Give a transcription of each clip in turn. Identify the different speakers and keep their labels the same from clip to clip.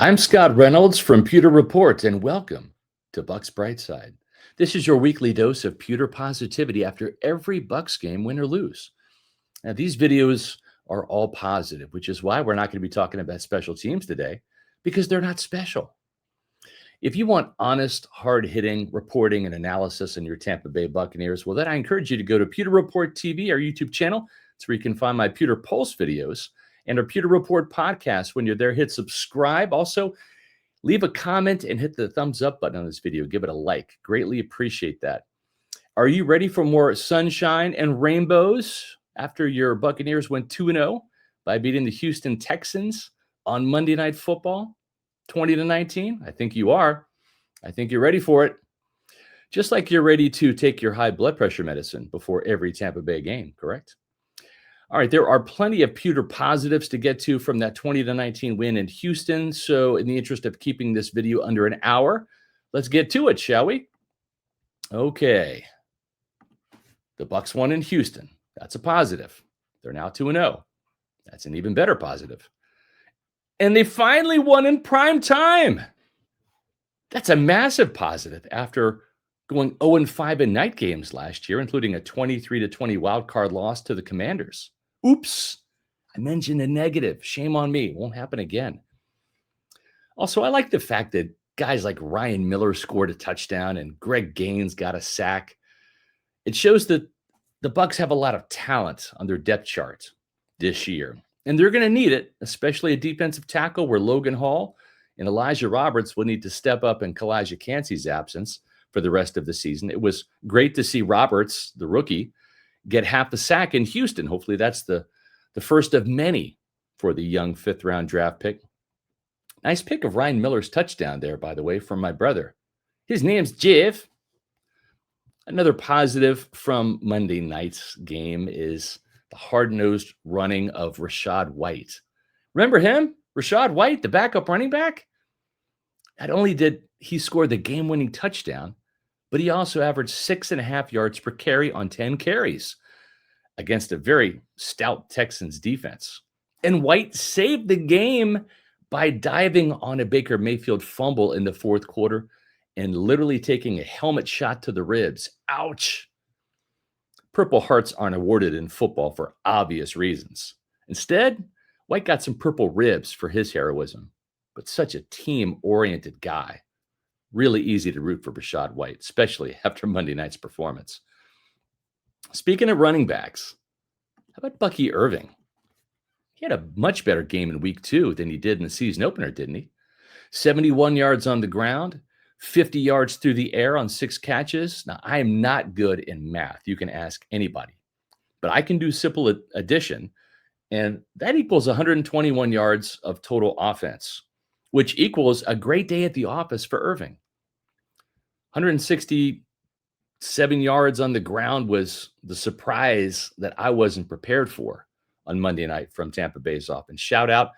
Speaker 1: I'm Scott Reynolds from Pewter Report, and welcome to Bucs Brightside. This is your weekly dose of Pewter positivity after every Bucs game, win or lose. Now, these videos are all positive, which is why we're not going to be talking about special teams today, because they're not special. If you want honest, hard-hitting reporting and analysis on your Tampa Bay Buccaneers, well, then I encourage you to go to Pewter Report TV, our YouTube channel. It's where you can find my Pewter Pulse videos and our Pewter Report podcast. When you're there, hit subscribe. Also, leave a comment and hit the thumbs up button on this video. Give it a like. Greatly appreciate that. Are you ready for more sunshine and rainbows after your Buccaneers went 2-0 by beating the Houston Texans on Monday Night Football, 20-19? I think you are. I think you're ready for it. Just like you're ready to take your high blood pressure medicine before every Tampa Bay game, correct? All right, there are plenty of Pewter positives to get to from that 20-19 win in Houston. So in the interest of keeping this video under an hour, let's get to it, shall we? Okay. The Bucs won in Houston. That's a positive. They're now 2-0. That's an even better positive. And they finally won in prime time. That's a massive positive after going 0-5 in night games last year, including a 23-20 wild card loss to the Commanders. Oops, I mentioned a negative. Shame on me. Won't happen again. Also, I like the fact that guys like Ryan Miller scored a touchdown and Greg Gaines got a sack. It shows that the Bucs have a lot of talent on their depth chart this year, and they're going to need it, especially a defensive tackle where Logan Hall and Elijah Roberts will need to step up in Kalijah Cansey's absence for the rest of the season. It was great to see Roberts, the rookie, get half the sack in Houston. Hopefully that's the first of many for the young fifth-round draft pick. Nice pick of Ryan Miller's touchdown there, by the way, from my brother. His name's Jeff. Another positive from Monday night's game is the hard-nosed running of Rachaad White. Remember him? Rachaad White, the backup running back? Not only did he score the game-winning touchdown, but he also averaged 6.5 yards per carry on 10 carries against a very stout Texans defense. And White saved the game by diving on a Baker Mayfield fumble in the fourth quarter and literally taking a helmet shot to the ribs. Ouch. Purple Hearts aren't awarded in football for obvious reasons. Instead, White got some purple ribs for his heroism, but such a team-oriented guy. Really easy to root for Rachaad White, especially after Monday night's performance. Speaking of running backs, how about Bucky Irving? He had a much better game in week 2 than he did in the season opener, didn't he? 71 yards on the ground, 50 yards through the air on 6 catches. Now, I am not good in math. You can ask anybody. But I can do simple addition, and that equals 121 yards of total offense, which equals a great day at the office for Irving. 167 yards on the ground was the surprise that I wasn't prepared for on Monday night from Tampa Bay's offense. Shout out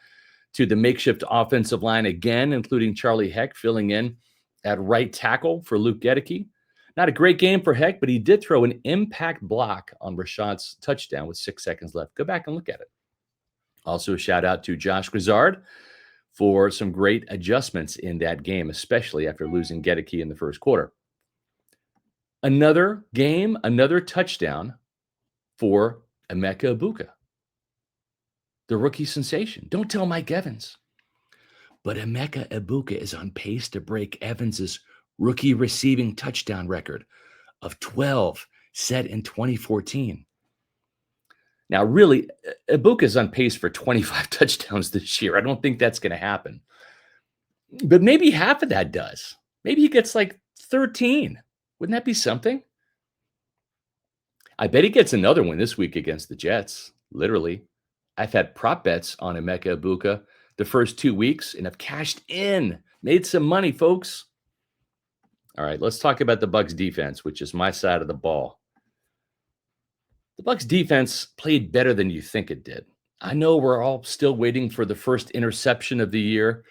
Speaker 1: to the makeshift offensive line again, including Charlie Heck filling in at right tackle for Luke Gedeke. Not a great game for Heck, but he did throw an impact block on Rashaad's touchdown with 6 seconds left. Go back and look at it. Also, a shout out to Josh Grizzard for some great adjustments in that game, especially after losing Gedeke in the first quarter. Another game, another touchdown for Emeka Egbuka, the rookie sensation. Don't tell Mike Evans. But Emeka Egbuka is on pace to break Evans's rookie receiving touchdown record of 12 set in 2014. Now, really, Egbuka is on pace for 25 touchdowns this year. I don't think that's going to happen. But maybe half of that does. Maybe he gets like 13. Wouldn't that be something? I bet he gets another one this week against the Jets, literally. I've had prop bets on Emeka Egbuka the first 2 weeks and have cashed in, made some money, folks. All right, let's talk about the Bucs defense, which is my side of the ball. The Bucs defense played better than you think it did. I know we're all still waiting for the first interception of the year.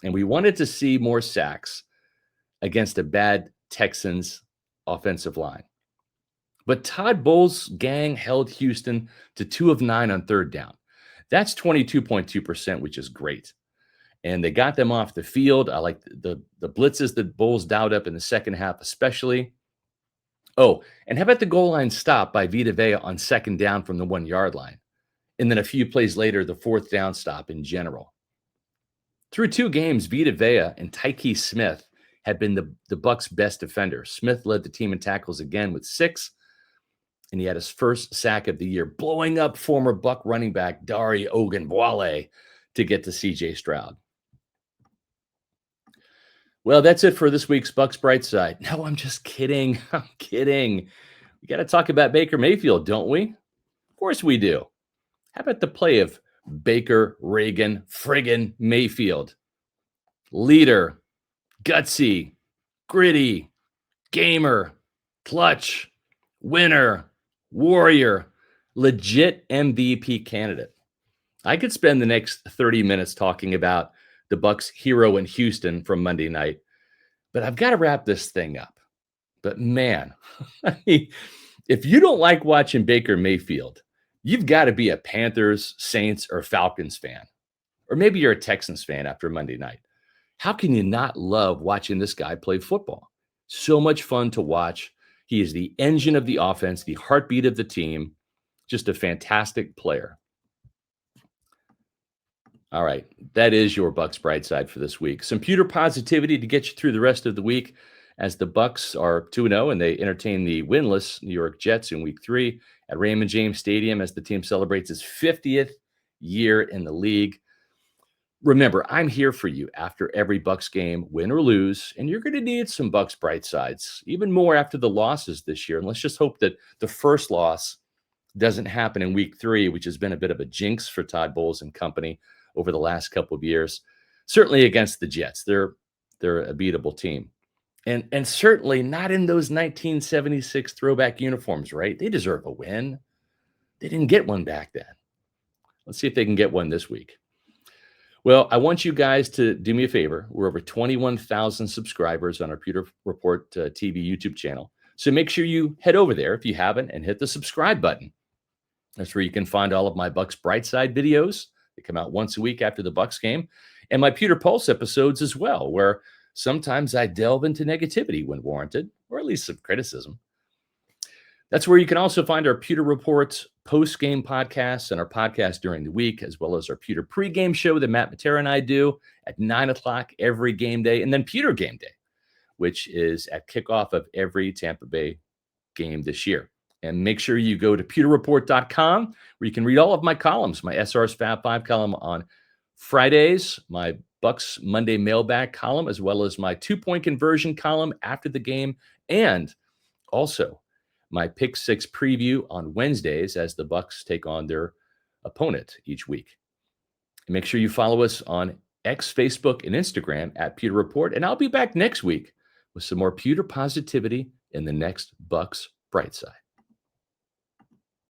Speaker 1: And we wanted to see more sacks against a bad Texans offensive line. But Todd Bowles' gang held Houston to 2 of 9 on third down. That's 22.2%, which is great. And they got them off the field. I like the blitzes that Bulls dialed up in the second half, especially. Oh, and how about the goal line stop by Vita Vea on second down from the 1 yard line? And then a few plays later, the fourth down stop in general. Through 2 games, Vita Vea and Tyke Smith had been the Bucs' best defenders. Smith led the team in tackles again with 6, and he had his first sack of the year, blowing up former Buck running back Dari Ogunbowale to get to C.J. Stroud. Well, that's it for this week's Bucs Brightside. No, I'm just kidding. I'm kidding. We got to talk about Baker Mayfield, don't we? Of course we do. How about the play of Baker Reagan friggin' Mayfield? Leader, gutsy, gritty, gamer, clutch, winner, warrior, legit MVP candidate. I could spend the next 30 minutes talking about the Bucs hero in Houston from Monday night, but I've got to wrap this thing up. But man, if you don't like watching Baker Mayfield, you've got to be a Panthers, Saints, or Falcons fan. Or maybe you're a Texans fan after Monday night. How can you not love watching this guy play football? So much fun to watch. He is the engine of the offense, the heartbeat of the team, just a fantastic player. All right, that is your Bucs Brightside for this week. Some Pewter positivity to get you through the rest of the week as the Bucs are 2-0 and they entertain the winless New York Jets in week 3 at Raymond James Stadium as the team celebrates its 50th year in the league. Remember, I'm here for you after every Bucs game, win or lose, and you're going to need some Bucs Brightsides, even more after the losses this year. And let's just hope that the first loss doesn't happen in week 3, which has been a bit of a jinx for Todd Bowles and company over the last couple of years. Certainly against the Jets. They're a beatable team. And certainly not in those 1976 throwback uniforms, right? They deserve a win. They didn't get one back then. Let's see if they can get one this week. Well, I want you guys to do me a favor. We're over 21,000 subscribers on our Pewter Report TV YouTube channel. So make sure you head over there if you haven't and hit the subscribe button. That's where you can find all of my Bucs Brightside videos. They come out once a week after the Bucs game, and my Pewter Pulse episodes as well, where sometimes I delve into negativity when warranted, or at least some criticism. That's where you can also find our Pewter Reports post-game podcasts and our podcast during the week, as well as our Pewter pregame show that Matt Matera and I do at 9 o'clock every game day, and then Pewter Game Day, which is at kickoff of every Tampa Bay game this year. And make sure you go to pewterreport.com where you can read all of my columns, my SR's Fab 5 column on Fridays, my Bucs Monday mailbag column, as well as my 2-point conversion column after the game, and also my Pick 6 preview on Wednesdays as the Bucs take on their opponent each week. And make sure you follow us on X, Facebook, and Instagram at Pewter Report. And I'll be back next week with some more Pewter positivity in the next Bucs Brightside.